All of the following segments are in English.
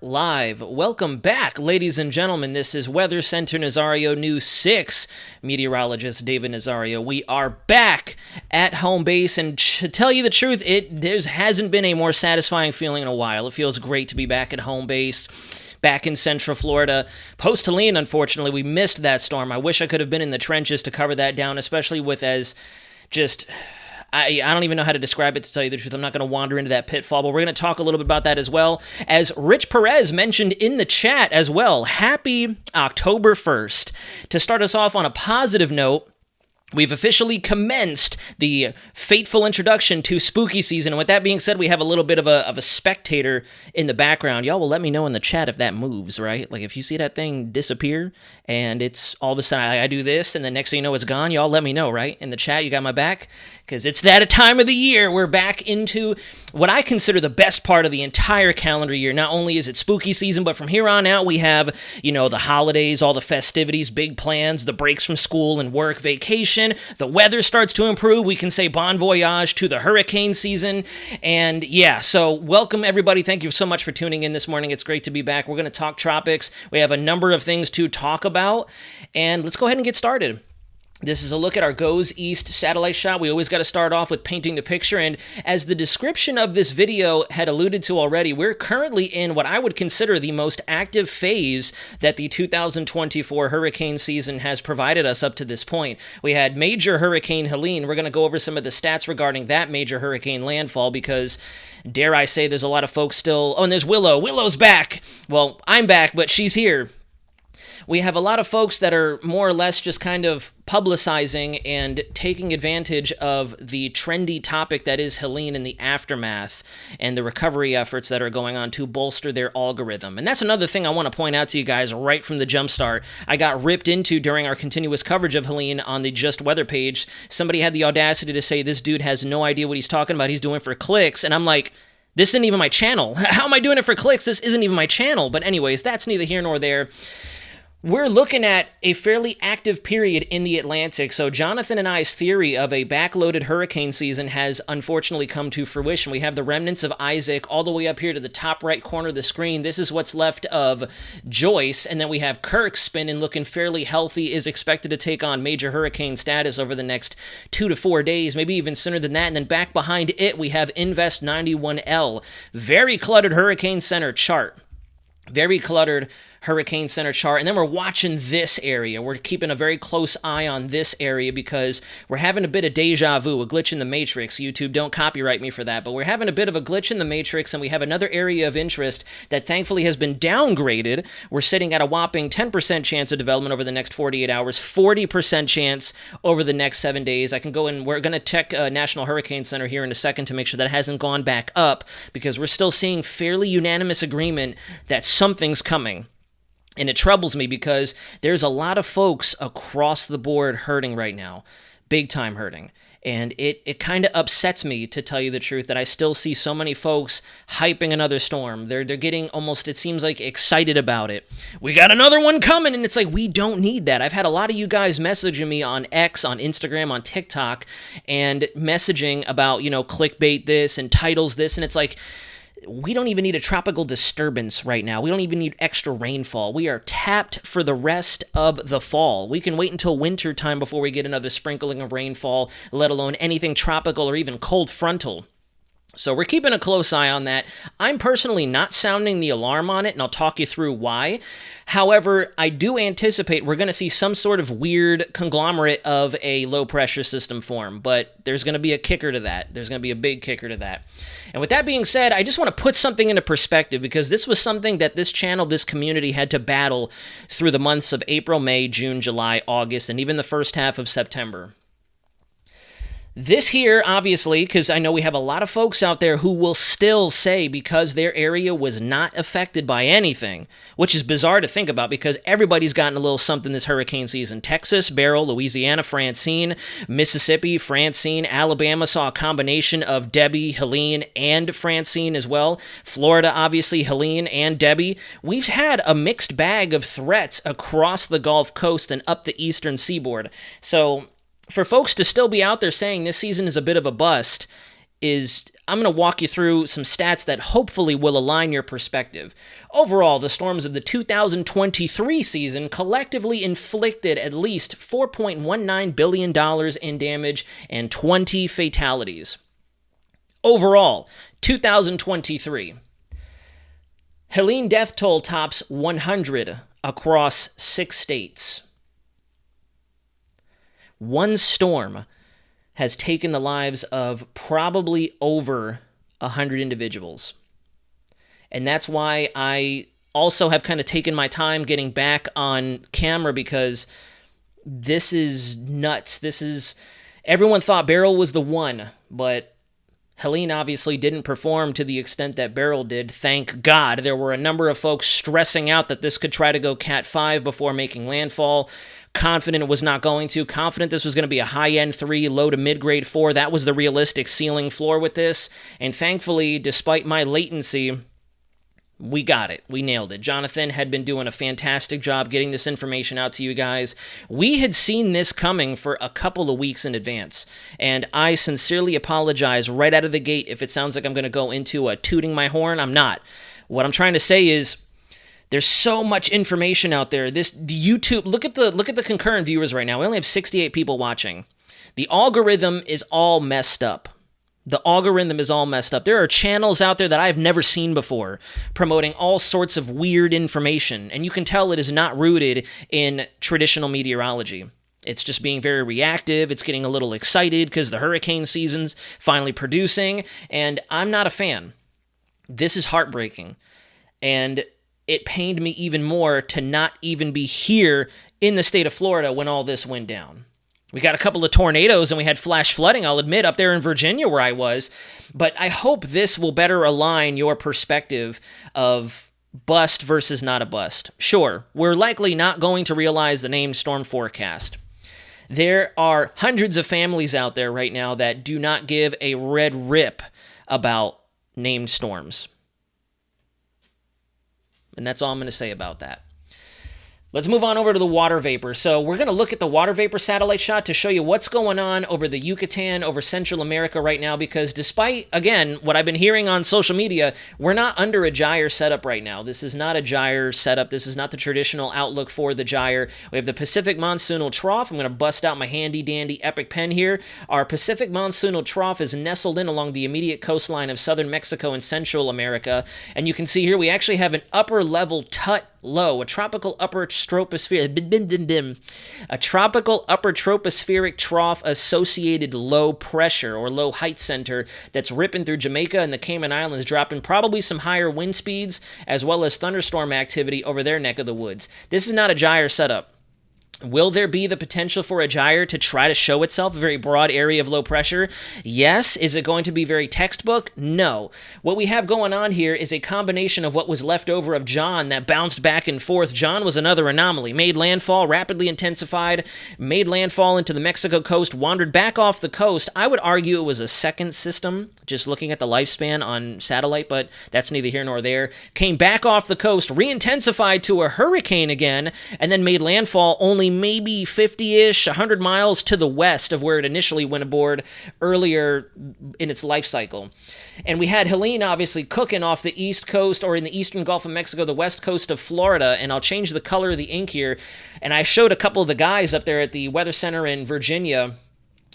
live. Welcome back, ladies and gentlemen. This is Weather Center Nazario News 6 meteorologist David Nazario. We are back at home base, and to tell you the truth, there hasn't been a more satisfying feeling in a while. It feels great to be back at home base, back in Central Florida. Post Helene, unfortunately, we missed that storm. I wish I could have been in the trenches to cover that down, especially with I don't even know how to describe it, to tell you the truth. I'm not going to wander into that pitfall, but we're going to talk a little bit about that as well. As Rich Perez mentioned in the chat as well, happy October 1st. To start us off on a positive note, we've officially commenced the fateful introduction to spooky season. And with that being said, we have a little bit of a spectator in the background. Y'all will let me know in the chat if that moves, right? Like if you see that thing disappear and it's all of a sudden I do this and the next thing you know it's gone, y'all let me know, right? In the chat, you got my back? Because it's that time of the year. We're back into what I consider the best part of the entire calendar year. Not only is it spooky season, but from here on out, we have, the holidays, all the festivities, big plans, the breaks from school and work, vacation. The weather starts to improve. We can say bon voyage to the hurricane season. And yeah, so welcome everybody. Thank you so much for tuning in this morning. It's great to be back. We're going to talk tropics. We have a number of things to talk about. And let's go ahead and get started. This is a look at our Goes East satellite shot. We always got to start off with painting the picture, and as the description of this video had alluded to already, we're currently in what I would consider the most active phase that the 2024 hurricane season has provided us up to this point. We had Major Hurricane Helene. We're going to go over some of the stats regarding that major hurricane landfall because, dare I say, there's a lot of folks still... Oh, and there's Willow. Willow's back! Well, I'm back, but she's here. We have a lot of folks that are more or less just kind of publicizing and taking advantage of the trendy topic that is Helene and the aftermath and the recovery efforts that are going on to bolster their algorithm. And that's another thing I want to point out to you guys right from the jump start. I got ripped into during our continuous coverage of Helene on the Just Weather page. Somebody had the audacity to say this dude has no idea what he's talking about. He's doing it for clicks. And I'm like, this isn't even my channel. How am I doing it for clicks? This isn't even my channel. But anyways, that's neither here nor there. We're looking at a fairly active period in the Atlantic, so Jonathan and I's theory of a backloaded hurricane season has unfortunately come to fruition. We have the remnants of Isaac all the way up here to the top right corner of the screen. This is what's left of Joyce, and then we have Kirk spinning, looking fairly healthy, is expected to take on major hurricane status over the next 2 to 4 days, maybe even sooner than that, and then back behind it, we have Invest 91L. Very cluttered hurricane center chart. Very cluttered hurricane center chart. And then we're watching this area. We're keeping a very close eye on this area because we're having a bit of deja vu, a glitch in the matrix. YouTube, don't copyright me for that, but we're having a bit of a glitch in the matrix, and we have another area of interest that thankfully has been downgraded. We're sitting at a whopping 10% chance of development over the next 48 hours, 40% chance over the next 7 days. I can go and we're going to check National Hurricane Center here in a second to make sure that it hasn't gone back up because we're still seeing fairly unanimous agreement that something's coming. And it troubles me because there's a lot of folks across the board hurting right now, big time hurting. And it kind of upsets me, to tell you the truth, that I still see so many folks hyping another storm. They're getting almost, it seems like, excited about it. We got another one coming, and it's like, we don't need that. I've had a lot of you guys messaging me on X, on Instagram, on TikTok, and messaging about, clickbait this and titles this, and it's like, we don't even need a tropical disturbance right now. We don't even need extra rainfall. We are tapped for the rest of the fall. We can wait until winter time before we get another sprinkling of rainfall, let alone anything tropical or even cold frontal. So we're keeping a close eye on that. I'm personally not sounding the alarm on it, and I'll talk you through why. However, I do anticipate we're going to see some sort of weird conglomerate of a low-pressure system form, but there's going to be a kicker to that. There's going to be a big kicker to that. And with that being said, I just want to put something into perspective because this was something that this channel, this community had to battle through the months of April, May, June, July, August, and even the first half of September. This here, obviously, because I know we have a lot of folks out there who will still say because their area was not affected by anything, which is bizarre to think about because everybody's gotten a little something this hurricane season. Texas, Beryl, Louisiana, Francine, Mississippi, Francine, Alabama saw a combination of Debbie, Helene, and Francine as well. Florida, obviously, Helene and Debbie. We've had a mixed bag of threats across the Gulf Coast and up the eastern seaboard. So for folks to still be out there saying this season is a bit of a bust is, I'm going to walk you through some stats that hopefully will align your perspective. Overall, the storms of the 2023 season collectively inflicted at least $4.19 billion in damage and 20 fatalities. Overall, 2023. Helene death toll tops 100 across 6 states. One storm has taken the lives of probably over 100 individuals. And that's why I also have kind of taken my time getting back on camera, because this is nuts. Everyone thought Beryl was the one, but Helene obviously didn't perform to the extent that Beryl did. Thank God. There were a number of folks stressing out that this could try to go Cat 5 before making landfall. Confident it was not going to. Confident this was going to be a high-end 3, low to mid-grade 4. That was the realistic ceiling floor with this. And thankfully, despite my latency, we got it. We nailed it. Jonathan had been doing a fantastic job getting this information out to you guys. We had seen this coming for a couple of weeks in advance, and I sincerely apologize right out of the gate if it sounds like I'm going to go into a tooting my horn. I'm not. What I'm trying to say is there's so much information out there. This YouTube, look at the concurrent viewers right now. We only have 68 people watching. The algorithm is all messed up. The algorithm is all messed up. There are channels out there that I've never seen before promoting all sorts of weird information, and you can tell it is not rooted in traditional meteorology. It's just being very reactive. It's getting a little excited because the hurricane season's finally producing, and I'm not a fan. This is heartbreaking, and it pained me even more to not even be here in the state of Florida when all this went down. We got a couple of tornadoes and we had flash flooding, I'll admit, up there in Virginia where I was. But I hope this will better align your perspective of bust versus not a bust. Sure, we're likely not going to realize the named storm forecast. There are hundreds of families out there right now that do not give a red rip about named storms. And that's all I'm going to say about that. Let's move on over to the water vapor. So we're going to look at the water vapor satellite shot to show you what's going on over the Yucatan, over Central America right now, because despite, again, what I've been hearing on social media, we're not under a gyre setup right now. This is not a gyre setup. This is not the traditional outlook for the gyre. We have the Pacific monsoonal trough. I'm going to bust out my handy-dandy epic pen here. Our Pacific monsoonal trough is nestled in along the immediate coastline of southern Mexico and Central America. And you can see here we actually have an upper-level tut low, a tropical upper tropospheric trough associated low pressure or low height center that's ripping through Jamaica and the Cayman Islands, dropping probably some higher wind speeds as well as thunderstorm activity over their neck of the woods. This is not a gyre setup. Will there be the potential for a gyre to try to show itself, a very broad area of low pressure? Yes. Is it going to be very textbook? No. What we have going on here is a combination of what was left over of John that bounced back and forth. John was another anomaly. Made landfall, rapidly intensified, made landfall into the Mexico coast, wandered back off the coast. I would argue it was a second system, just looking at the lifespan on satellite, but that's neither here nor there. Came back off the coast, re-intensified to a hurricane again, and then made landfall only maybe 50-ish, 100 miles to the west of where it initially went aboard earlier in its life cycle. And we had Helene obviously cooking off the east coast or in the eastern Gulf of Mexico, the west coast of Florida, and I'll change the color of the ink here. And I showed a couple of the guys up there at the Weather Center in Virginia.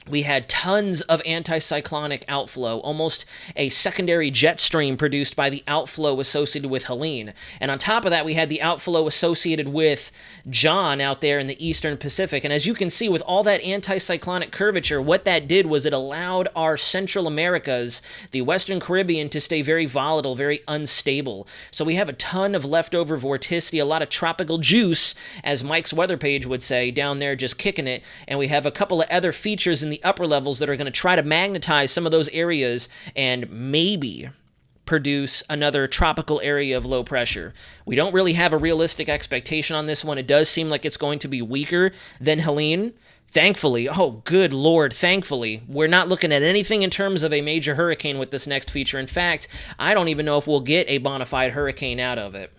We had tons of anticyclonic outflow, almost a secondary jet stream produced by the outflow associated with Helene. And on top of that, we had the outflow associated with John out there in the eastern Pacific. And as you can see, with all that anticyclonic curvature, what that did was it allowed our Central Americas, the Western Caribbean, to stay very volatile, very unstable. So we have a ton of leftover vorticity, a lot of tropical juice, as Mike's weather page would say, down there just kicking it. And we have a couple of other features in the upper levels that are going to try to magnetize some of those areas and maybe produce another tropical area of low pressure. We don't really have a realistic expectation on this one. It does seem like it's going to be weaker than Helene. Thankfully, oh good Lord, thankfully, we're not looking at anything in terms of a major hurricane with this next feature. In fact, I don't even know if we'll get a bona fide hurricane out of it.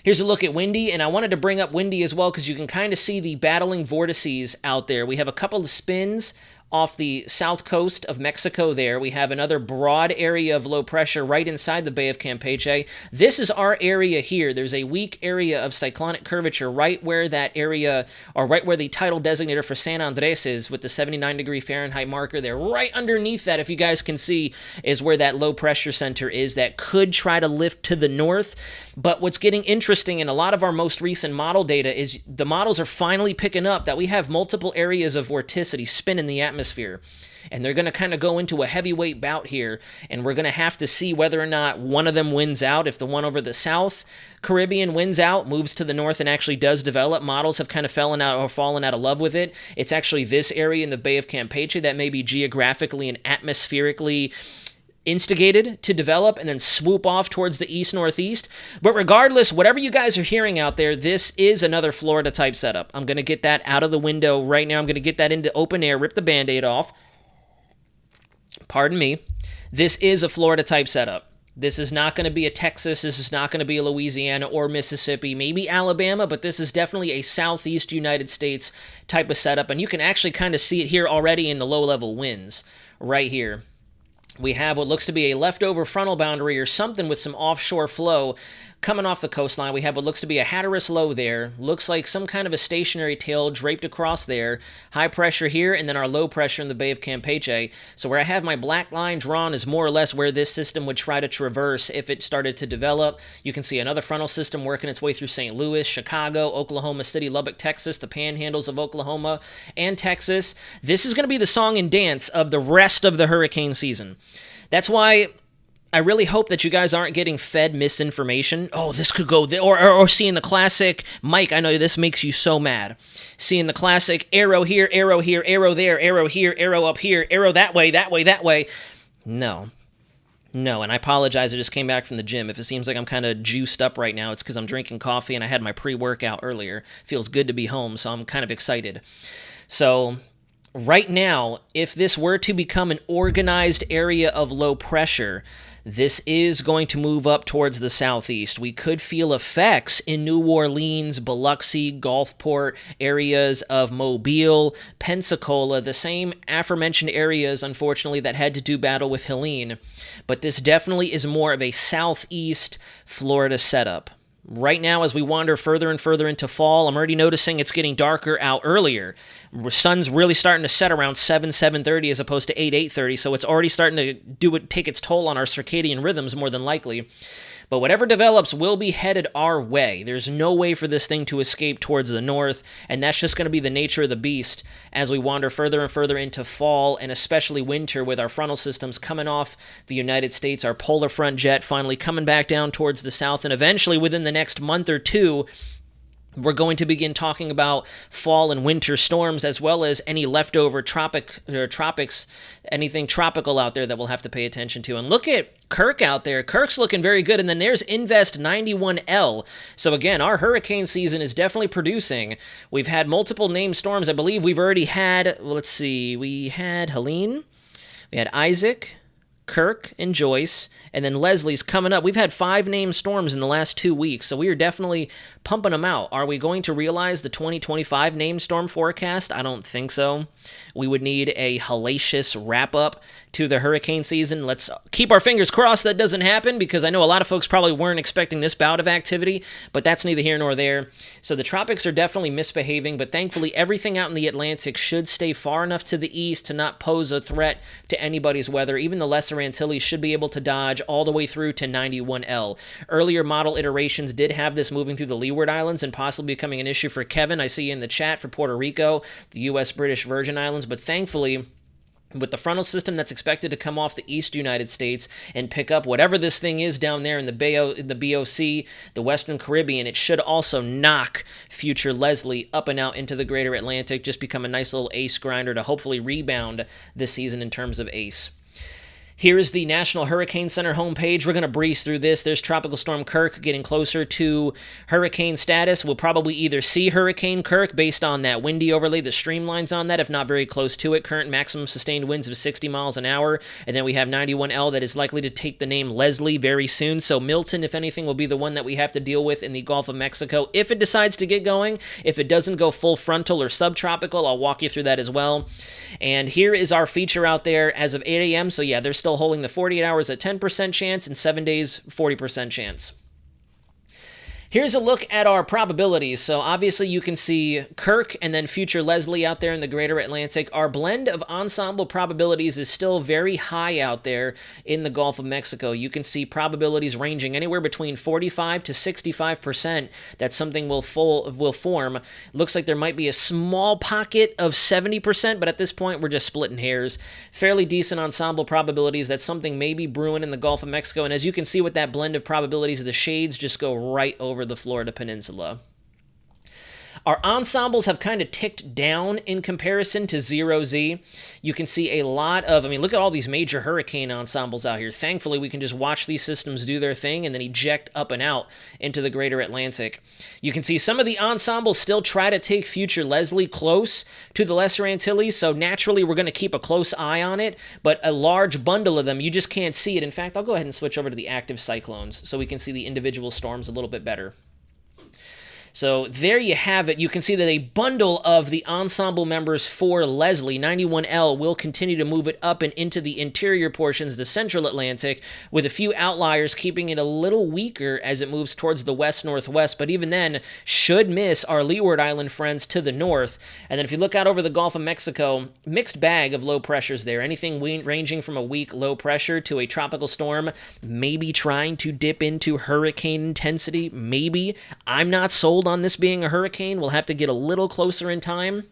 Here's a look at Windy, and I wanted to bring up Windy as well because you can kind of see the battling vortices out there. We have a couple of spins off the south coast of Mexico there. We have another broad area of low pressure right inside the Bay of Campeche. This is our area here. There's a weak area of cyclonic curvature right where that area, or right where the tidal designator for San Andres is with the 79-degree Fahrenheit marker there. Right underneath that, if you guys can see, is where that low pressure center is that could try to lift to the north. But what's getting interesting in a lot of our most recent model data is the models are finally picking up that we have multiple areas of vorticity spin in the atmosphere. And they're going to kind of go into a heavyweight bout here, and we're going to have to see whether or not one of them wins out. If the one over the South Caribbean wins out, moves to the north, and actually does develop, models have kind of fallen out of love with it. It's actually this area in the Bay of Campeche that may be geographically and atmospherically instigated to develop and then swoop off towards the east-northeast. But regardless, whatever you guys are hearing out there, this is another Florida-type setup. I'm going to get that out of the window right now. I'm going to get that into open air, rip the Band-Aid off. Pardon me. This is a Florida-type setup. This is not going to be a Texas. This is not going to be a Louisiana or Mississippi, maybe Alabama, but this is definitely a southeast United States type of setup. And you can actually kind of see it here already in the low-level winds right here. We have what looks to be a leftover frontal boundary or something with some offshore flow coming off the coastline. We have what looks to be a Hatteras low there. Looks like some kind of a stationary tail draped across there. High pressure here, and then our low pressure in the Bay of Campeche. So where I have my black line drawn is more or less where this system would try to traverse if it started to develop. You can see another frontal system working its way through St. Louis, Chicago, Oklahoma City, Lubbock, Texas, the panhandles of Oklahoma and Texas. This is going to be the song and dance of the rest of the hurricane season. That's why I really hope that you guys aren't getting fed misinformation. Oh, this could go there. Or seeing the classic, Mike, I know this makes you so mad. Seeing the classic arrow here, arrow there, arrow here, arrow up here, arrow that way, that way, that way. No, and I apologize. I just came back from the gym. If it seems like I'm kind of juiced up right now, it's because I'm drinking coffee and I had my pre-workout earlier. Feels good to be home, so I'm kind of excited. So right now, if this were to become an organized area of low pressure, this is going to move up towards the southeast. We could feel effects in New Orleans, Biloxi, Gulfport, areas of Mobile, Pensacola, the same aforementioned areas, unfortunately, that had to do battle with Helene. But this definitely is more of a southeast Florida setup. Right now, as we wander further and further into fall, I'm already noticing it's getting darker out earlier. The sun's really starting to set around 7:30 as opposed to 8:30, so it's already starting to take its toll on our circadian rhythms more than likely. But whatever develops will be headed our way. There's no way for this thing to escape towards the north, and that's just going to be the nature of the beast as we wander further and further into fall, and especially winter with our frontal systems coming off the United States, our polar front jet finally coming back down towards the south, and eventually within the next month or two, we're going to begin talking about fall and winter storms, as well as any leftover tropics, anything tropical out there that we'll have to pay attention to. And look at Kirk out there. Kirk's looking very good. And then there's Invest 91L. So again, our hurricane season is definitely producing. We've had multiple named storms. I believe we've already had, let's see, we had Helene, we had Isaac, Kirk, and Joyce, and then Leslie's coming up. We've had 5 named storms in the last 2 weeks, so we are definitely pumping them out. Are we going to realize the 2025 named storm forecast? I don't think so. We would need a hellacious wrap-up to the hurricane season. Let's keep our fingers crossed that doesn't happen, because I know a lot of folks probably weren't expecting this bout of activity, but that's neither here nor there. So the tropics are definitely misbehaving, but thankfully everything out in the Atlantic should stay far enough to the east to not pose a threat to anybody's weather. Even the Lesser Antilles should be able to dodge all the way through to 91L. Earlier model iterations did have this moving through the Leeward Islands and possibly becoming an issue for Kevin. I see in the chat for Puerto Rico, the U.S. British Virgin Islands, but thankfully, with the frontal system that's expected to come off the east United States and pick up whatever this thing is down there in the BOC, the Western Caribbean, it should also knock future Leslie up and out into the greater Atlantic, just become a nice little ace grinder to hopefully rebound this season in terms of ace. Here is the National Hurricane Center homepage. We're going to breeze through this. There's Tropical Storm Kirk getting closer to hurricane status. We'll probably either see Hurricane Kirk based on that windy overlay, the streamlines on that, if not very close to it. Current maximum sustained winds of 60 miles an hour. And then we have 91L that is likely to take the name Leslie very soon. So Milton, if anything, will be the one that we have to deal with in the Gulf of Mexico if it decides to get going. If it doesn't go full frontal or subtropical, I'll walk you through that as well. And here is our feature out there as of 8 a.m. So yeah, there's still holding the 48 hours at 10% chance and 7 days 40% chance. Here's a look at our probabilities. So obviously you can see Kirk and then future Leslie out there in the greater Atlantic. Our blend of ensemble probabilities is still very high out there in the Gulf of Mexico. You can see probabilities ranging anywhere between 45 to 65% that something will form. Looks like there might be a small pocket of 70%, but at this point we're just splitting hairs. Fairly decent ensemble probabilities that something may be brewing in the Gulf of Mexico. And as you can see with that blend of probabilities, the shades just go right over the Florida Peninsula. Our ensembles have kind of ticked down in comparison to 0Z. You can see a lot of, look at all these major hurricane ensembles out here. Thankfully, we can just watch these systems do their thing and then eject up and out into the greater Atlantic. You can see some of the ensembles still try to take future Leslie close to the Lesser Antilles, so naturally we're going to keep a close eye on it, but a large bundle of them, you just can't see it. In fact, I'll go ahead and switch over to the active cyclones so we can see the individual storms a little bit better. So there you have it. You can see that a bundle of the ensemble members for Leslie, 91L, will continue to move it up and into the interior portions, the central Atlantic, with a few outliers keeping it a little weaker as it moves towards the west-northwest, but even then should miss our Leeward Island friends to the north. And then if you look out over the Gulf of Mexico, mixed bag of low pressures there. Anything ranging from a weak low pressure to a tropical storm, maybe trying to dip into hurricane intensity, maybe. I'm not sold on this being a hurricane. We'll have to get a little closer in time.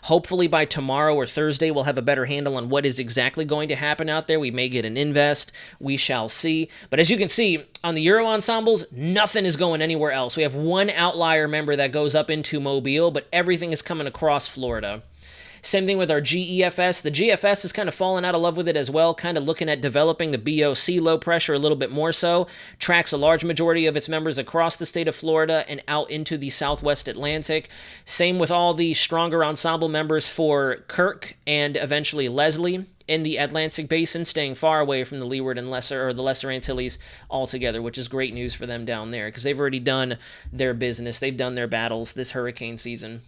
Hopefully by tomorrow or Thursday, we'll have a better handle on what is exactly going to happen out there. We may get an invest. We shall see. But as you can see, on the Euro ensembles, nothing is going anywhere else. We have one outlier member that goes up into Mobile, but everything is coming across Florida. Same thing with our GEFS. The GFS is kind of falling out of love with it as well, kind of looking at developing the BOC low pressure a little bit more so. Tracks a large majority of its members across the state of Florida and out into the southwest Atlantic. Same with all the stronger ensemble members for Kirk and eventually Leslie in the Atlantic Basin, staying far away from the Leeward and the Lesser Antilles altogether, which is great news for them down there because they've already done their business. They've done their battles this hurricane season.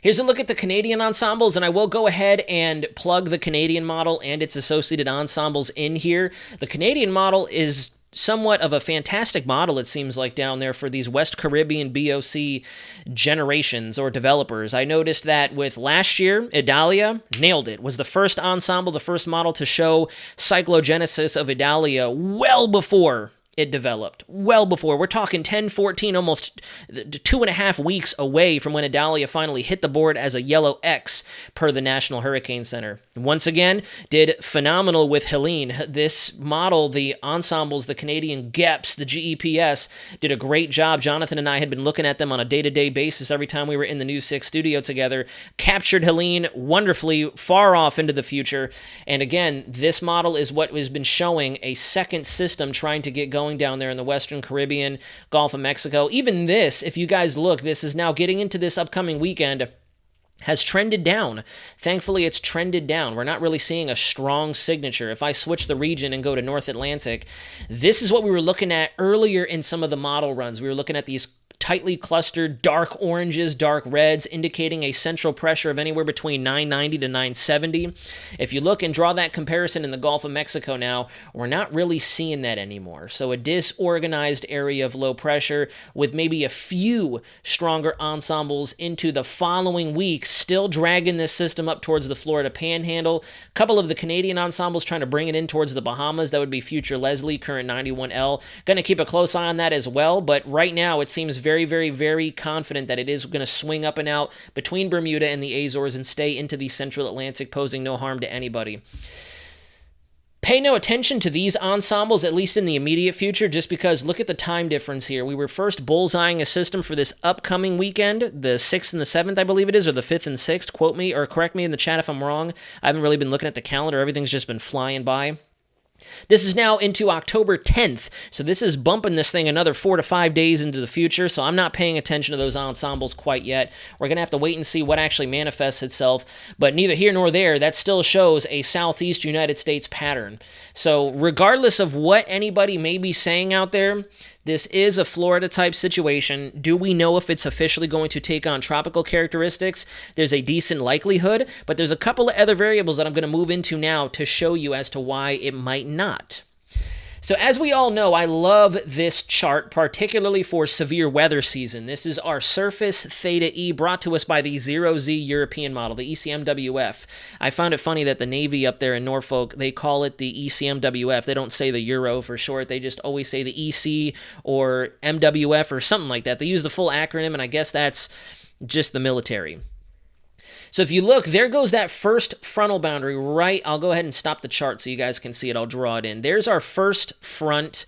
Here's a look at the Canadian ensembles, and I will go ahead and plug the Canadian model and its associated ensembles in here. The Canadian model is somewhat of a fantastic model, it seems like, down there for these West Caribbean BOC generations or developers. I noticed that with last year, Idalia nailed it. Was the first ensemble, the first model to show cyclogenesis of Idalia well before it developed. Well before. We're talking 10, 14, almost 2.5 weeks away from when Idalia finally hit the board as a yellow X per the National Hurricane Center. Once again, did phenomenal with Helene. This model, the ensembles, the Canadian GEPs, the GEPS, did a great job. Jonathan and I had been looking at them on a day-to-day basis every time we were in the News 6 studio together. Captured Helene wonderfully far off into the future. And again, this model is what has been showing a second system trying to get going down there in the Western Caribbean, Gulf of Mexico. Even this, if you guys look, this is now getting into this upcoming weekend, has trended down. Thankfully, it's trended down. We're not really seeing a strong signature. If I switch the region and go to North Atlantic, this is what we were looking at earlier in some of the model runs. We were looking at these tightly clustered dark oranges, dark reds, indicating a central pressure of anywhere between 990 to 970. If you look and draw that comparison in the Gulf of Mexico now, we're not really seeing that anymore. So a disorganized area of low pressure with maybe a few stronger ensembles into the following week, still dragging this system up towards the Florida Panhandle. A couple of the Canadian ensembles trying to bring it in towards the Bahamas. That would be future Leslie, current 91L. Going to keep a close eye on that as well, but right now it seems very, very, very confident that it is going to swing up and out between Bermuda and the Azores and stay into the central Atlantic, posing no harm to anybody. Pay no attention to these ensembles, at least in the immediate future, just because look at the time difference here. We were first bullseyeing a system for this upcoming weekend, the 6th and the 7th, I believe it is, or the 5th and 6th. Quote me or correct me in the chat if I'm wrong. I haven't really been looking at the calendar. Everything's just been flying by. This is now into October 10th, so this is bumping this thing another 4 to 5 days into the future, so I'm not paying attention to those ensembles quite yet. We're going to have to wait and see what actually manifests itself, but neither here nor there, that still shows a southeast United States pattern. So regardless of what anybody may be saying out there, this is a Florida-type situation. Do we know if it's officially going to take on tropical characteristics? There's a decent likelihood, but there's a couple of other variables that I'm going to move into now to show you as to why it might not. So as we all know, I love this chart, particularly for severe weather season. This is our surface theta E brought to us by the 0Z European model, the ECMWF. I found it funny that the Navy up there in Norfolk, they call it the ECMWF. They don't say the Euro for short. They just always say the EC or MWF or something like that. They use the full acronym, and I guess that's just the military. So if you look, there goes that first frontal boundary right. I'll go ahead and stop the chart so you guys can see it. I'll draw it in. There's our first front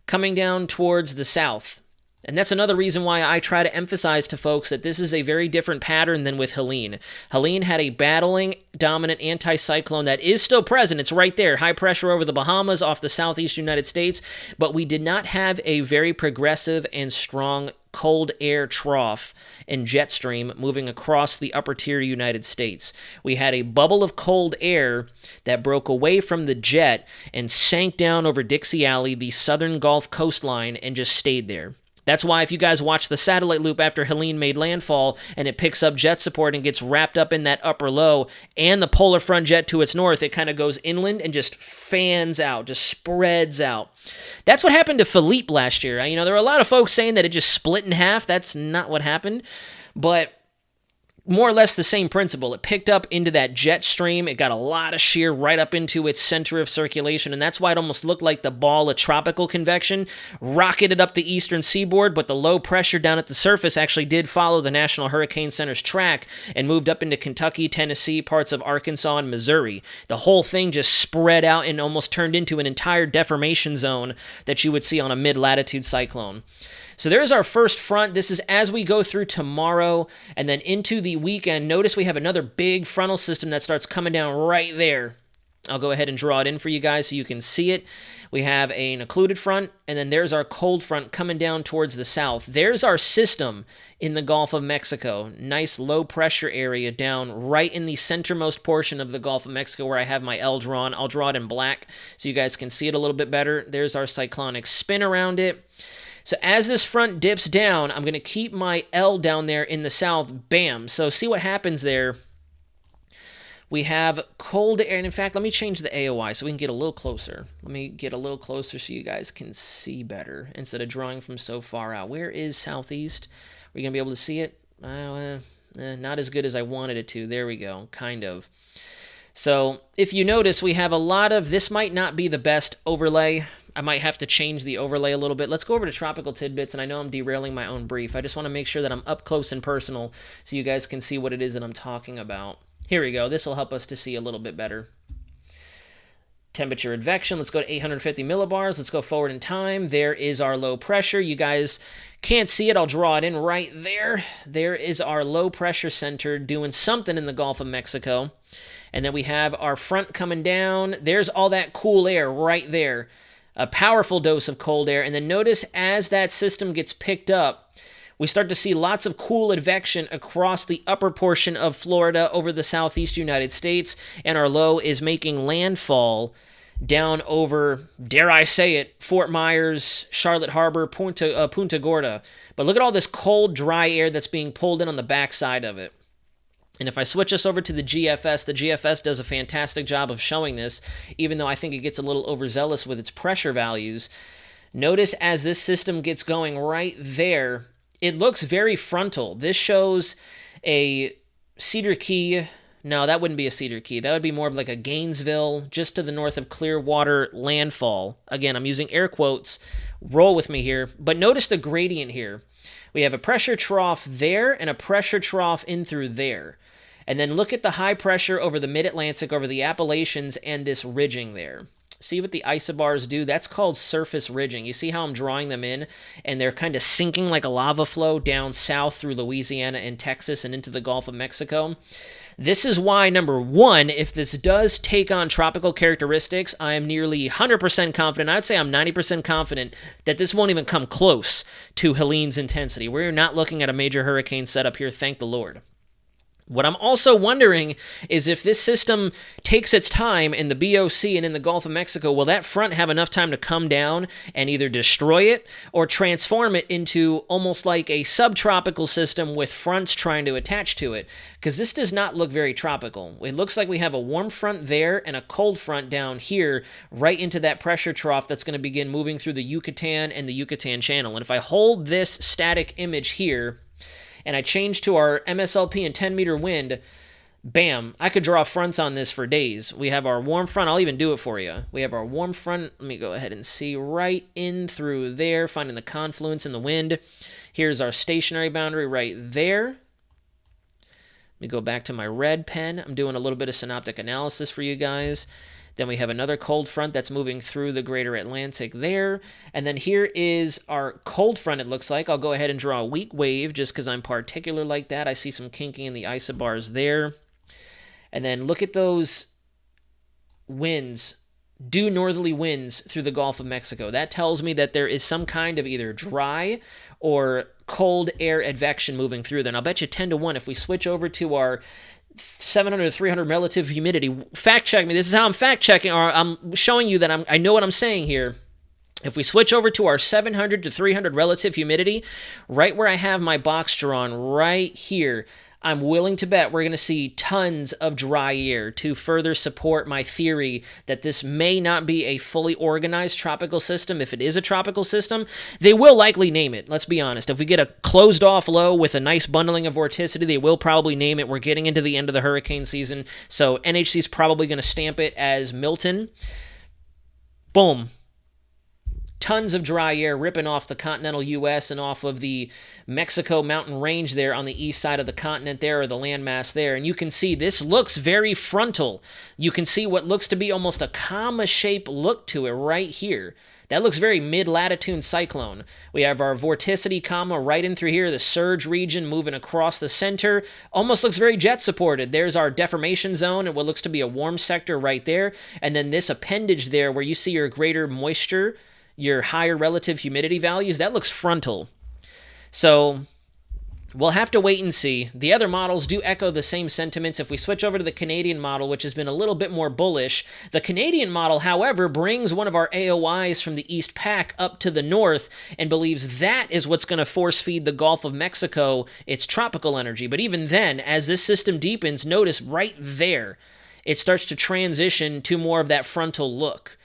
coming down towards the south. And that's another reason why I try to emphasize to folks that this is a very different pattern than with Helene. Helene had a battling, dominant anticyclone that is still present. It's right there. High pressure over the Bahamas off the southeast United States. But we did not have a very progressive and strong cold air trough and jet stream moving across the upper tier United States. We had a bubble of cold air that broke away from the jet and sank down over Dixie Alley, the southern Gulf coastline, and just stayed there. That's why if you guys watch the satellite loop after Helene made landfall and it picks up jet support and gets wrapped up in that upper low and the polar front jet to its north, it kind of goes inland and just fans out, just spreads out. That's what happened to Philippe last year. You know, there were a lot of folks saying that it just split in half. That's not what happened, but more or less the same principle. It picked up into that jet stream. It got a lot of shear right up into its center of circulation, and that's why it almost looked like the ball of tropical convection rocketed up the eastern seaboard, but the low pressure down at the surface actually did follow the National Hurricane Center's track and moved up into Kentucky, Tennessee, parts of Arkansas, and Missouri. The whole thing just spread out and almost turned into an entire deformation zone that you would see on a mid-latitude cyclone. So there's our first front. This is as we go through tomorrow and then into the weekend. Notice we have another big frontal system that starts coming down right there. I'll go ahead and draw it in for you guys so you can see it. We have an occluded front, and then there's our cold front coming down towards the south. There's our system in the Gulf of Mexico. Nice low pressure area down right in the centermost portion of the Gulf of Mexico where I have my L drawn. I'll draw it in black so you guys can see it a little bit better. There's our cyclonic spin around it. So as this front dips down, I'm going to keep my L down there in the south. Bam. So see what happens there. We have cold air. And in fact, let me change the AOI so we can get a little closer. Let me get a little closer so you guys can see better instead of drawing from so far out. Where is southeast? Are you going to be able to see it? Not as good as I wanted it to. There we go. Kind of. So if you notice, we have a lot of, this might not be the best overlay. I might have to change the overlay a little bit. Let's go over to Tropical Tidbits, and I know I'm derailing my own brief. I just want to make sure that I'm up close and personal so you guys can see what it is that I'm talking about. Here we go. This will help us to see a little bit better. Temperature advection. Let's go to 850 millibars. Let's go forward in time. There is our low pressure. You guys can't see it. I'll draw it in right there. There is our low pressure center doing something in the Gulf of Mexico. And then we have our front coming down. There's all that cool air right there. A powerful dose of cold air. And then notice as that system gets picked up, we start to see lots of cool advection across the upper portion of Florida over the southeast United States. And our low is making landfall down over, dare I say it, Fort Myers, Charlotte Harbor, Punta Gorda. But look at all this cold, dry air that's being pulled in on the backside of it. And if I switch us over to the GFS does a fantastic job of showing this, even though I think it gets a little overzealous with its pressure values. Notice as this system gets going right there, it looks very frontal. This shows a Cedar Key. No, that wouldn't be a Cedar Key. That would be more of like a Gainesville, just to the north of Clearwater landfall. Again, I'm using air quotes. Roll with me here. But notice the gradient here. We have a pressure trough there and a pressure trough in through there. And then look at the high pressure over the mid-Atlantic, over the Appalachians, and this ridging there. See what the isobars do? That's called surface ridging. You see how I'm drawing them in, and they're kind of sinking like a lava flow down south through Louisiana and Texas and into the Gulf of Mexico. This is why, number one, if this does take on tropical characteristics, I am nearly 100% confident. I would say I'm 90% confident that this won't even come close to Helene's intensity. We're not looking at a major hurricane setup here, thank the Lord. What I'm also wondering is if this system takes its time in the BOC and in the Gulf of Mexico, will that front have enough time to come down and either destroy it or transform it into almost like a subtropical system with fronts trying to attach to it? Because this does not look very tropical. It looks like we have a warm front there and a cold front down here right into that pressure trough that's going to begin moving through the Yucatan and the Yucatan Channel. And if I hold this static image here, and I change to our MSLP and 10-meter wind, bam, I could draw fronts on this for days. We have our warm front. I'll even do it for you. We have our warm front. Let me go ahead and see right in through there, finding the confluence in the wind. Here's our stationary boundary right there. Let me go back to my red pen. I'm doing a little bit of synoptic analysis for you guys. Then we have another cold front that's moving through the greater Atlantic there. And then here is our cold front, it looks like. I'll go ahead and draw a weak wave just because I'm particular like that. I see some kinking in the isobars there. And then look at those winds, due northerly winds through the Gulf of Mexico. That tells me that there is some kind of either dry or cold air advection moving through there. And I'll bet you 10 to 1 if we switch over to our 700 to 300 relative humidity. Fact check me. This is how I'm fact checking, or I'm showing you that I know what I'm saying here. If we switch over to our 700 to 300 relative humidity, right where I have my box drawn right here, I'm willing to bet we're going to see tons of dry air to further support my theory that this may not be a fully organized tropical system. If it is a tropical system, they will likely name it. Let's be honest. If we get a closed off low with a nice bundling of vorticity, they will probably name it. We're getting into the end of the hurricane season, so NHC is probably going to stamp it as Milton. Boom. Tons of dry air ripping off the continental U.S. and off of the Mexico mountain range there on the east side of the continent there, or the landmass there. And you can see this looks very frontal. You can see what looks to be almost a comma-shaped look to it right here. That looks very mid-latitude cyclone. We have our vorticity comma right in through here, the surge region moving across the center. Almost looks very jet-supported. There's our deformation zone and what looks to be a warm sector right there. And then this appendage there where you see your greater moisture, your higher relative humidity values, that looks frontal. So we'll have to wait and see. The other models do echo the same sentiments. If we switch over to the Canadian model, which has been a little bit more bullish, the Canadian model, however, brings one of our AOIs from the East Pac up to the north and believes that is what's going to force feed the Gulf of Mexico its tropical energy. But even then, as this system deepens, notice right there, it starts to transition to more of that frontal look.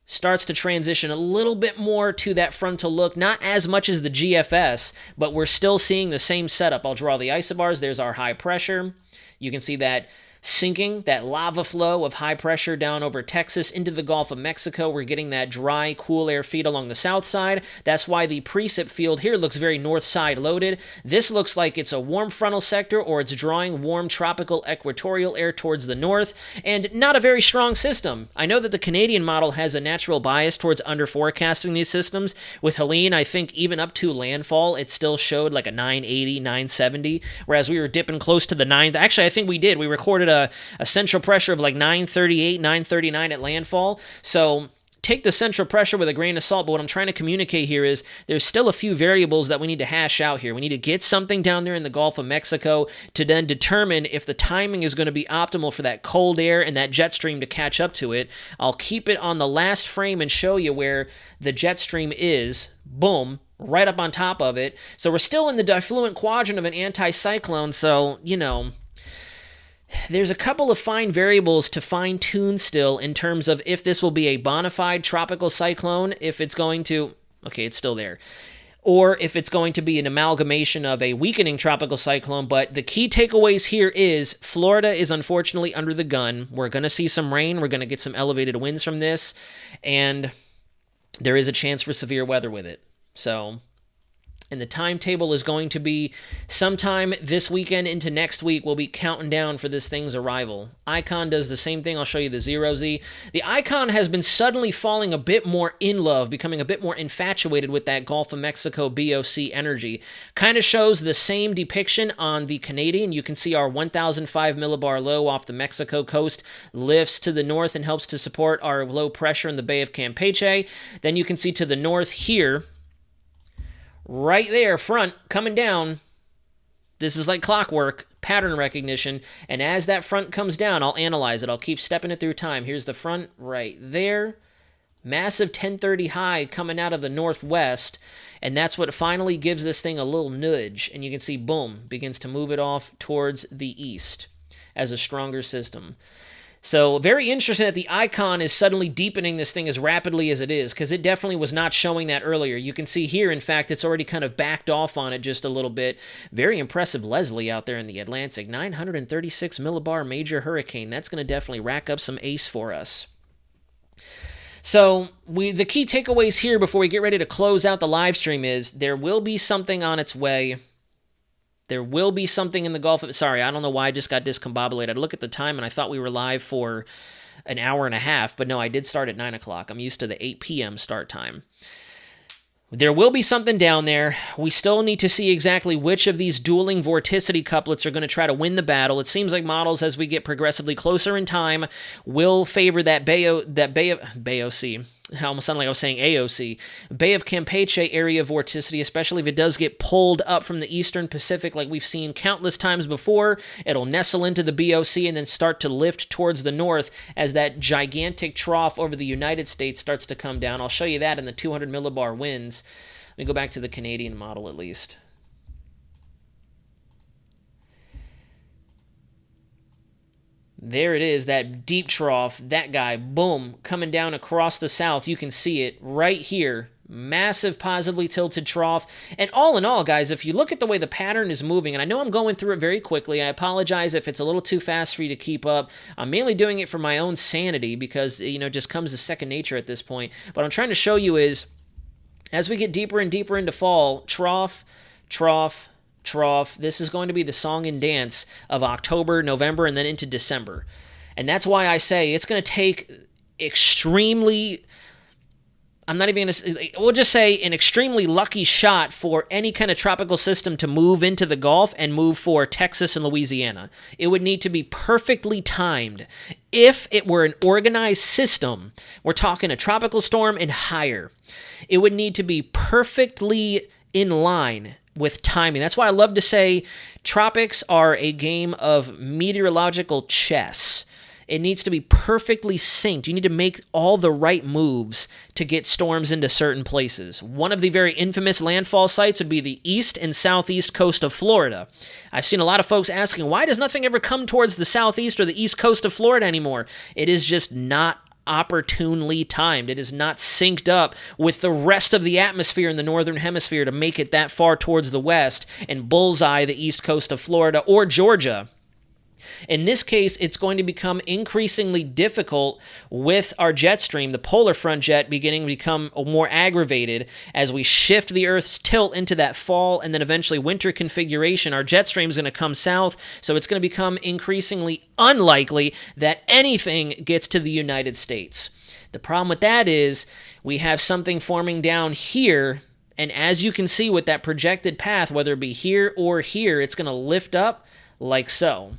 Starts to transition a little bit more to that frontal look, not as much as the GFS, but we're still seeing the same setup. I'll draw the isobars. There's our high pressure. You can see that sinking, that lava flow of high pressure down over Texas into the Gulf of Mexico. We're getting that dry, cool air feed along the south side. That's why the precip field here looks very north side loaded. This looks like it's a warm frontal sector, or it's drawing warm tropical equatorial air towards the north, and not a very strong system. I know that the Canadian model has a natural bias towards under forecasting these systems. With Helene, I think even up to landfall, it still showed like a 980, 970, whereas we were dipping close to the 9th. Actually, I think we did. We recorded a central pressure of like 938, 939 at landfall. So take the central pressure with a grain of salt, but what I'm trying to communicate here is there's still a few variables that we need to hash out here. We need to get something down there in the Gulf of Mexico to then determine if the timing is going to be optimal for that cold air and that jet stream to catch up to it. I'll keep it on the last frame and show you where the jet stream is. Boom. Right up on top of it. So we're still in the diffluent quadrant of an anticyclone, so, you know, there's a couple of fine variables to fine-tune still in terms of if this will be a bona fide tropical cyclone, if it's going to... Okay, it's still there. Or if it's going to be an amalgamation of a weakening tropical cyclone. But the key takeaways here is Florida is unfortunately under the gun. We're going to see some rain. We're going to get some elevated winds from this. And there is a chance for severe weather with it. So And the timetable is going to be sometime this weekend into next week. We'll be counting down for this thing's arrival. Icon does the same thing. I'll show you the 0Z. The Icon has been suddenly falling a bit more in love, becoming a bit more infatuated with that Gulf of Mexico BOC energy. Kind of shows the same depiction on the Canadian. You can see our 1005 millibar low off the Mexico coast lifts to the north and helps to support our low pressure in the Bay of Campeche. Then you can see to the north here, right there, front, coming down. This is like clockwork, pattern recognition. And as that front comes down, I'll analyze it. I'll keep stepping it through time. Here's the front right there. Massive 1030 high coming out of the northwest. And that's what finally gives this thing a little nudge. And you can see, boom, begins to move it off towards the east as a stronger system. So very interesting that the Icon is suddenly deepening this thing as rapidly as it is, because it definitely was not showing that earlier. You can see here, in fact, it's already kind of backed off on it just a little bit. Very impressive Leslie out there in the Atlantic. 936 millibar major hurricane. That's going to definitely rack up some ace for us. So the key takeaways here before we get ready to close out the live stream is there will be something on its way. There will be something in the Gulf of... Sorry, I don't know why I just got discombobulated. I look at the time and I thought we were live for an hour and a half, but no, I did start at 9 o'clock. I'm used to the 8 p.m. start time. There will be something down there. We still need to see exactly which of these dueling vorticity couplets are going to try to win the battle. It seems like models, as we get progressively closer in time, will favor that Bay of BOC. I almost sounded like I was saying AOC. Bay of Campeche area vorticity, especially if it does get pulled up from the eastern Pacific like we've seen countless times before. It'll nestle into the BOC and then start to lift towards the north as that gigantic trough over the United States starts to come down. I'll show you that in the 200 millibar winds. Let me go back to the Canadian model at least. There it is, that deep trough, that guy, boom, coming down across the south. You can see it right here. Massive positively tilted trough. And all in all, guys, if you look at the way the pattern is moving, and I know I'm going through it very quickly. I apologize if it's a little too fast for you to keep up. I'm mainly doing it for my own sanity because, you know, it just comes as second nature at this point. What I'm trying to show you is, as we get deeper and deeper into fall, trough, trough, trough. This is going to be the song and dance of October, November, and then into December. And that's why I say it's going to take extremely... I'm not even going to... We'll just say an extremely lucky shot for any kind of tropical system to move into the Gulf and move for Texas and Louisiana. It would need to be perfectly timed. If it were an organized system, we're talking a tropical storm and higher, it would need to be perfectly in line with timing. That's why I love to say tropics are a game of meteorological chess. It needs to be perfectly synced. You need to make all the right moves to get storms into certain places. One of the very infamous landfall sites would be the east and southeast coast of Florida. I've seen a lot of folks asking, why does nothing ever come towards the southeast or the east coast of Florida anymore? It is just not opportunely timed. It is not synced up with the rest of the atmosphere in the northern hemisphere to make it that far towards the west and bullseye the east coast of Florida or Georgia. In this case, it's going to become increasingly difficult with our jet stream, the polar front jet, beginning to become more aggravated as we shift the Earth's tilt into that fall and then eventually winter configuration. Our jet stream is going to come south, so it's going to become increasingly unlikely that anything gets to the United States. The problem with that is we have something forming down here, and as you can see with that projected path, whether it be here or here, it's going to lift up like so.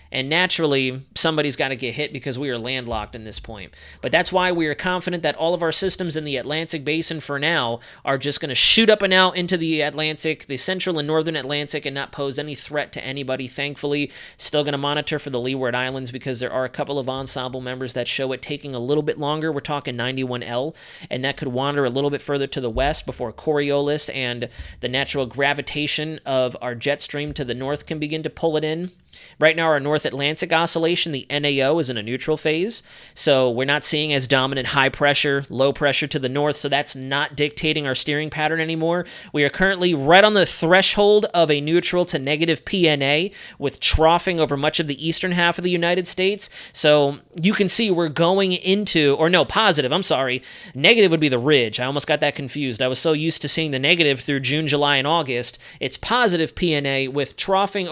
And naturally, somebody's got to get hit because we are landlocked in this point. But that's why we are confident that all of our systems in the Atlantic Basin for now are just going to shoot up and out into the Atlantic, the central and northern Atlantic, and not pose any threat to anybody, thankfully. Still going to monitor for the Leeward Islands because there are a couple of ensemble members that show it taking a little bit longer. We're talking 91L, and that could wander a little bit further to the west before Coriolis and the natural gravitation of our jet stream to the north can begin to pull it in. Right now, our north North Atlantic Oscillation, the NAO, is in a neutral phase. So we're not seeing as dominant high pressure, low pressure to the north. So that's not dictating our steering pattern anymore. We are currently right on the threshold of a neutral to negative PNA with troughing over much of the eastern half of the United States. So you can see we're going into, or no, positive, I'm sorry. Negative would be the ridge. I almost got that confused. I was so used to seeing the negative through June, July, and August. It's positive PNA with troughing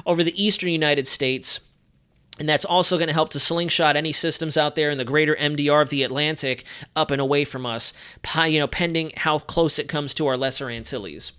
over the eastern United States. And that's also going to help to slingshot any systems out there in the greater MDR of the Atlantic up and away from us, pending how close it comes to our Lesser Antilles.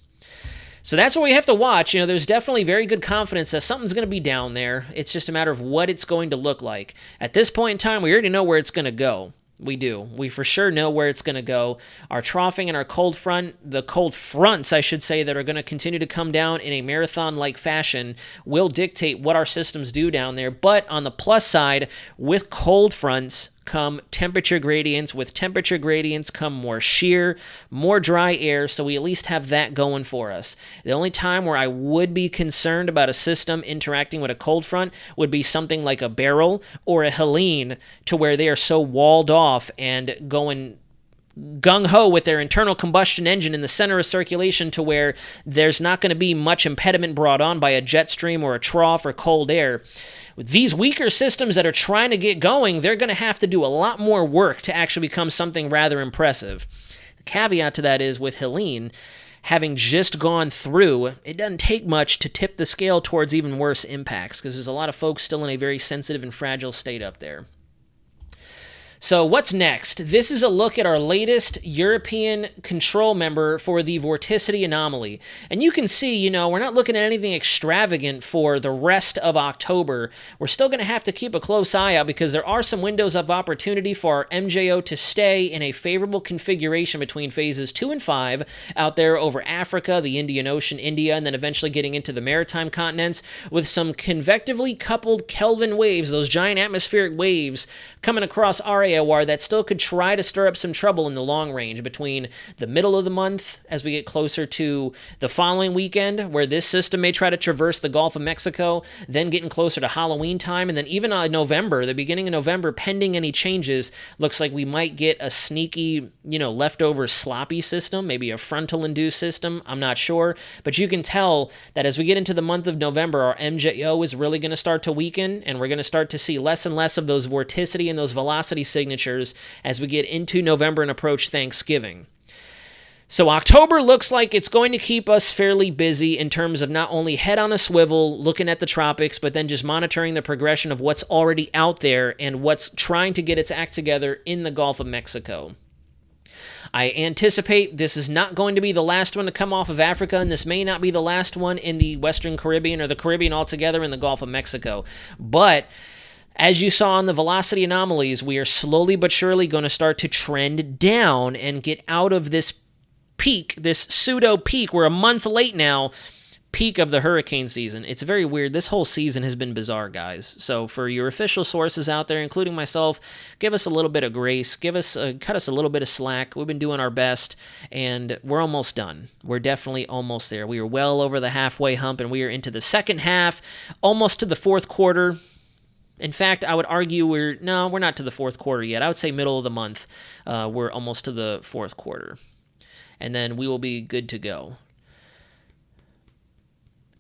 So that's what we have to watch. There's definitely very good confidence that something's going to be down there. It's just a matter of what it's going to look like. At this point in time, we already know where it's going to go. We do. We for sure know where it's going to go. Our troughing and our cold front, the cold fronts, I should say, that are going to continue to come down in a marathon-like fashion will dictate what our systems do down there. But on the plus side, with cold fronts come temperature gradients. With temperature gradients come more shear, more dry air, so we at least have that going for us. The only time where I would be concerned about a system interacting with a cold front would be something like a Beryl or a Helene, to where they are so walled off and going gung-ho with their internal combustion engine in the center of circulation, to where there's not going to be much impediment brought on by a jet stream or a trough or cold air. With these weaker systems that are trying to get going, they're going to have to do a lot more work to actually become something rather impressive. The caveat to that is, with Helene having just gone through, it doesn't take much to tip the scale towards even worse impacts, because there's a lot of folks still in a very sensitive and fragile state up there. So what's next? This is a look at our latest European control member for the vorticity anomaly. And you can see, we're not looking at anything extravagant for the rest of October. We're still going to have to keep a close eye out, because there are some windows of opportunity for our MJO to stay in a favorable configuration between phases 2 and 5 out there over Africa, the Indian Ocean, India, and then eventually getting into the maritime continents, with some convectively coupled Kelvin waves, those giant atmospheric waves coming across our AOR that still could try to stir up some trouble in the long range between the middle of the month as we get closer to the following weekend, where this system may try to traverse the Gulf of Mexico, then getting closer to Halloween time, and then even November, the beginning of November, pending any changes, looks like we might get a sneaky, leftover sloppy system, maybe a frontal-induced system, I'm not sure, but you can tell that as we get into the month of November, our MJO is really going to start to weaken, and we're going to start to see less and less of those vorticity and those velocity signatures as we get into November and approach Thanksgiving. So October looks like it's going to keep us fairly busy in terms of not only head on a swivel looking at the tropics, but then just monitoring the progression of what's already out there and what's trying to get its act together in the Gulf of Mexico. I anticipate this is not going to be the last one to come off of Africa, and this may not be the last one in the Western Caribbean or the Caribbean altogether in the Gulf of Mexico. But as you saw in the velocity anomalies, we are slowly but surely going to start to trend down and get out of this peak, this pseudo peak. We're a month late now, peak of the hurricane season. It's very weird. This whole season has been bizarre, guys. So for your official sources out there, including myself, give us a little bit of grace. Cut us a little bit of slack. We've been doing our best, and we're almost done. We're definitely almost there. We are well over the halfway hump, and we are into the second half, almost to the fourth quarter. In fact, I would argue we're not to the fourth quarter yet. I would say middle of the month, we're almost to the fourth quarter. And then we will be good to go.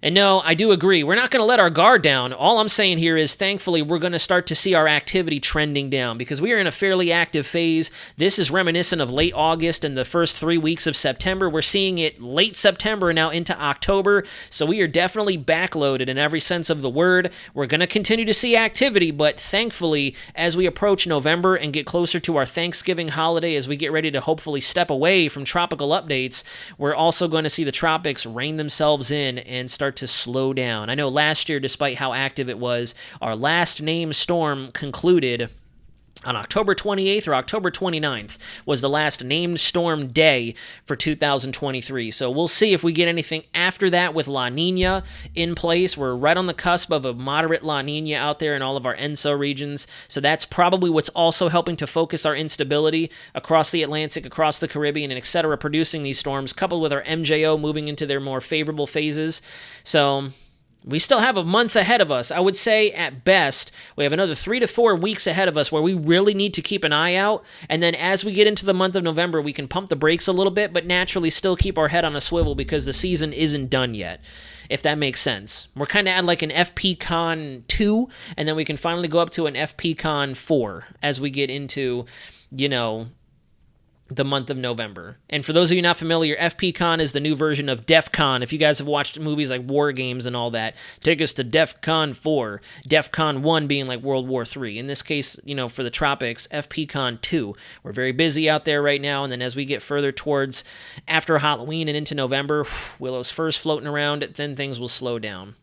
And no, I do agree. We're not going to let our guard down. All I'm saying here is, thankfully, we're going to start to see our activity trending down, because we are in a fairly active phase. This is reminiscent of late August and the first 3 weeks of September. We're seeing it late September now into October, so we are definitely backloaded in every sense of the word. We're going to continue to see activity, but thankfully, as we approach November and get closer to our Thanksgiving holiday, as we get ready to hopefully step away from tropical updates, we're also going to see the tropics rein themselves in and start to slow down. I know last year, despite how active it was, our last named storm concluded on October 28th or October 29th was the last named storm day for 2023. So we'll see if we get anything after that with La Nina in place. We're right on the cusp of a moderate La Nina out there in all of our ENSO regions. So that's probably what's also helping to focus our instability across the Atlantic, across the Caribbean, and etc., producing these storms, coupled with our MJO moving into their more favorable phases. So We still have a month ahead of us. I would say at best, we have another 3 to 4 weeks ahead of us where we really need to keep an eye out. And then as we get into the month of November, we can pump the brakes a little bit, but naturally still keep our head on a swivel because the season isn't done yet, if that makes sense. We're kind of at like an FPCon 2, and then we can finally go up to an FPCon 4 as we get into, the month of November. And for those of you not familiar, FPCon is the new version of DEF CON. If you guys have watched movies like War Games and all that, take us to DEF CON 4, DEF CON 1 being like World War 3. In this case, for the tropics, FPCon 2. We're very busy out there right now, and then as we get further towards after Halloween and into November, Willow's first floating around, then things will slow down.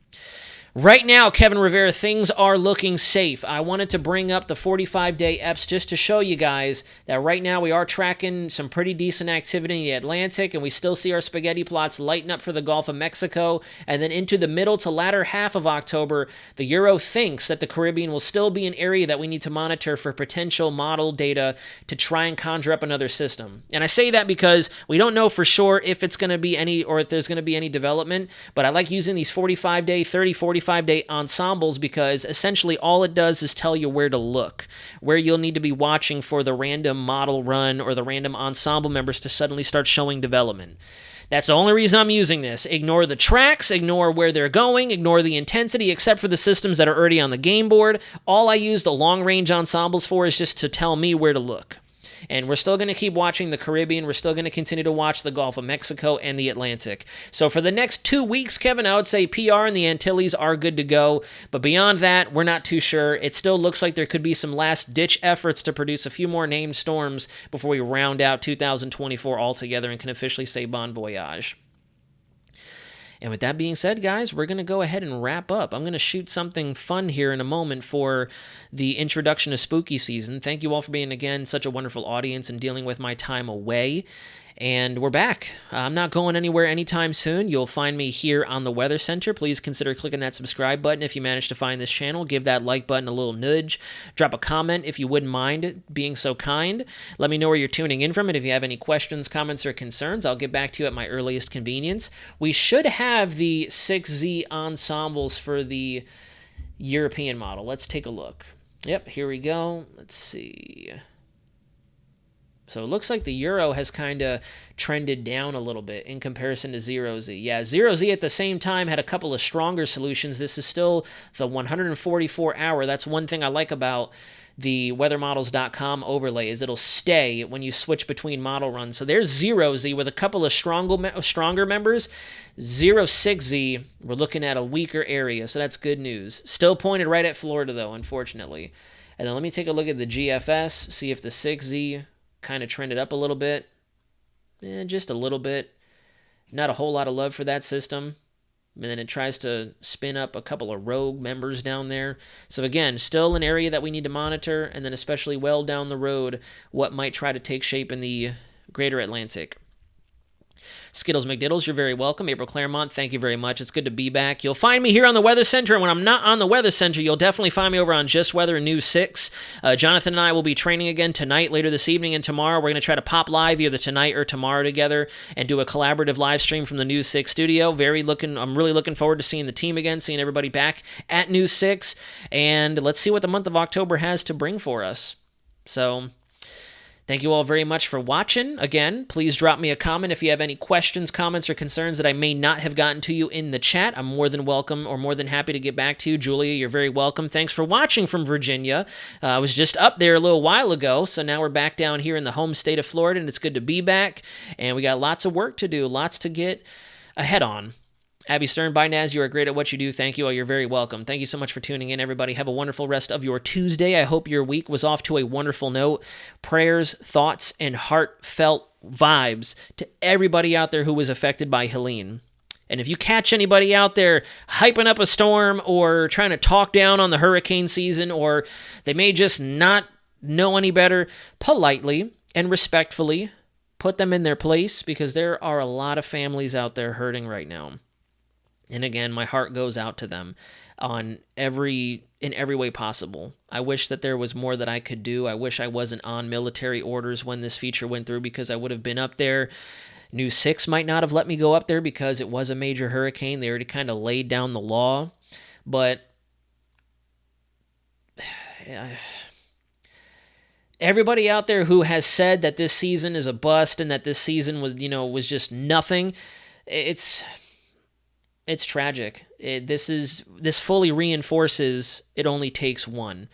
Right now, Kevin Rivera, things are looking safe. I wanted to bring up the 45-day EPS just to show you guys that right now we are tracking some pretty decent activity in the Atlantic, and we still see our spaghetti plots lighten up for the Gulf of Mexico. And then into the middle to latter half of October, the Euro thinks that the Caribbean will still be an area that we need to monitor for potential model data to try and conjure up another system. And I say that because we don't know for sure if it's going to be any, or if there's going to be any development, but I like using these 45-day, 30, 45-day ensembles because essentially all it does is tell you where to look, where you'll need to be watching for the random model run or the random ensemble members to suddenly start showing development. That's the only reason I'm using this. Ignore the tracks, ignore where they're going, ignore the intensity, except for the systems that are already on the game board. All I use the long-range ensembles for is just to tell me where to look. And we're still going to keep watching the Caribbean. We're still going to continue to watch the Gulf of Mexico and the Atlantic. So for the next 2 weeks, Kevin, I would say PR and the Antilles are good to go. But beyond that, we're not too sure. It still looks like there could be some last-ditch efforts to produce a few more named storms before we round out 2024 altogether and can officially say bon voyage. And with that being said, guys, we're going to go ahead and wrap up. I'm going to shoot something fun here in a moment for the introduction of spooky season. Thank you all for being, again, such a wonderful audience and dealing with my time away. And we're back. I'm not going anywhere anytime soon. You'll find me here on the Weather Center. Please consider clicking that subscribe button if you manage to find this channel. Give that like button a little nudge. Drop a comment if you wouldn't mind being so kind. Let me know where you're tuning in from, and if you have any questions, comments, or concerns, I'll get back to you at my earliest convenience. We should have the 6Z ensembles for the European model. Let's take a look. Yep, here we go. Let's see. So it looks like the Euro has kind of trended down a little bit in comparison to 0Z. Yeah, 0Z at the same time had a couple of stronger solutions. This is still the 144-hour. That's one thing I like about the weathermodels.com overlay is it'll stay when you switch between model runs. So there's 0Z with a couple of stronger members. 06Z, we're looking at a weaker area, so that's good news. Still pointed right at Florida, though, unfortunately. And then let me take a look at the GFS, see if the 6Z kind of trended up a little bit. Just a little bit. Not a whole lot of love for that system. And then it tries to spin up a couple of rogue members down there. So again, still an area that we need to monitor, and then especially well down the road, what might try to take shape in the greater Atlantic. Skittles McDiddles, you're very welcome. April Claremont, thank you very much. It's good to be back. You'll find me here on the Weather Center, and when I'm not on the Weather Center, you'll definitely find me over on Just Weather and News 6. Jonathan and I will be training again tonight, later this evening, and tomorrow. We're going to try to pop live either tonight or tomorrow together and do a collaborative live stream from the News 6 studio. I'm really looking forward to seeing the team again, seeing everybody back at News 6, and let's see what the month of October has to bring for us. So thank you all very much for watching. Again, please drop me a comment if you have any questions, comments, or concerns that I may not have gotten to you in the chat. I'm more than welcome or more than happy to get back to you. Julia, you're very welcome. Thanks for watching from Virginia. I was just up there a little while ago, so now we're back down here in the home state of Florida, and it's good to be back. And we got lots of work to do, lots to get ahead on. Abby Stern, bye Naz, you are great at what you do. Thank you all. You're very welcome. Thank you so much for tuning in, everybody. Have a wonderful rest of your Tuesday. I hope your week was off to a wonderful note. Prayers, thoughts, and heartfelt vibes to everybody out there who was affected by Helene. And if you catch anybody out there hyping up a storm or trying to talk down on the hurricane season, or they may just not know any better, politely and respectfully put them in their place, because there are a lot of families out there hurting right now. And again, my heart goes out to them in every way possible. I wish that there was more that I could do. I wish I wasn't on military orders when this feature went through, because I would have been up there News 6 might not have let me go up there because it was a major hurricane. They already kind of laid down the law. But everybody out there who has said that this season is a bust and that this season was just nothing, it's tragic. This fully reinforces it only takes one.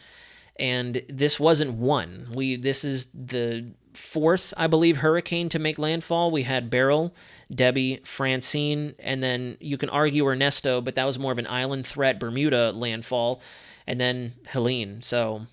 And this wasn't one. This is the fourth, I believe, hurricane to make landfall. We had Beryl, Debbie, Francine, and then you can argue Ernesto, but that was more of an island threat, Bermuda landfall, and then Helene. So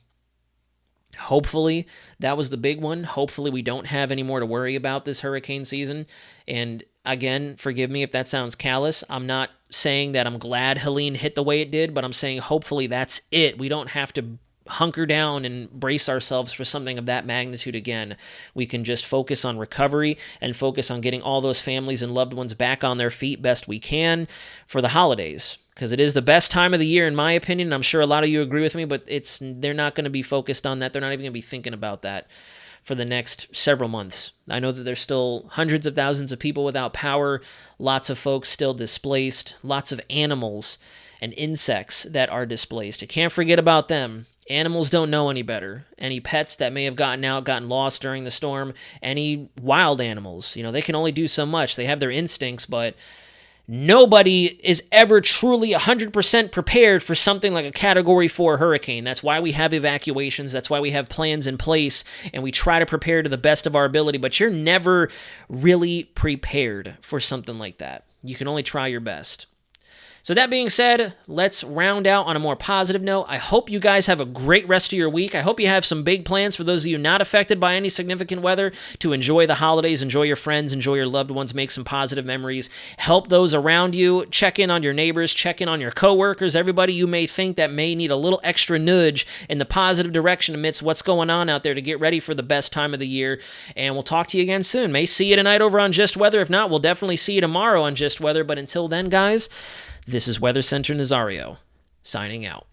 hopefully that was the big one. Hopefully we don't have any more to worry about this hurricane season. And again, forgive me if that sounds callous. I'm not saying that I'm glad Helene hit the way it did, but I'm saying hopefully that's it. We don't have to hunker down and brace ourselves for something of that magnitude again. We can just focus on recovery and focus on getting all those families and loved ones back on their feet best we can for the holidays, because it is the best time of the year in my opinion. I'm sure a lot of you agree with me, but they're not going to be focused on that. They're not even going to be thinking about that for the next several months. I know that there's still hundreds of thousands of people without power, lots of folks still displaced, lots of animals and insects that are displaced. You can't forget about them. Animals don't know any better. Any pets that may have gotten lost during the storm, any wild animals, they can only do so much. They have their instincts, but nobody is ever truly 100% prepared for something like a Category 4 hurricane. That's why we have evacuations. That's why we have plans in place, and we try to prepare to the best of our ability, but you're never really prepared for something like that. You can only try your best. So that being said, let's round out on a more positive note. I hope you guys have a great rest of your week. I hope you have some big plans for those of you not affected by any significant weather to enjoy the holidays, enjoy your friends, enjoy your loved ones, make some positive memories, help those around you, check in on your neighbors, check in on your coworkers, everybody you may think that may need a little extra nudge in the positive direction amidst what's going on out there to get ready for the best time of the year. And we'll talk to you again soon. May see you tonight over on Just Weather. If not, we'll definitely see you tomorrow on Just Weather. But until then, guys, this is Weather Center Nazario, signing out.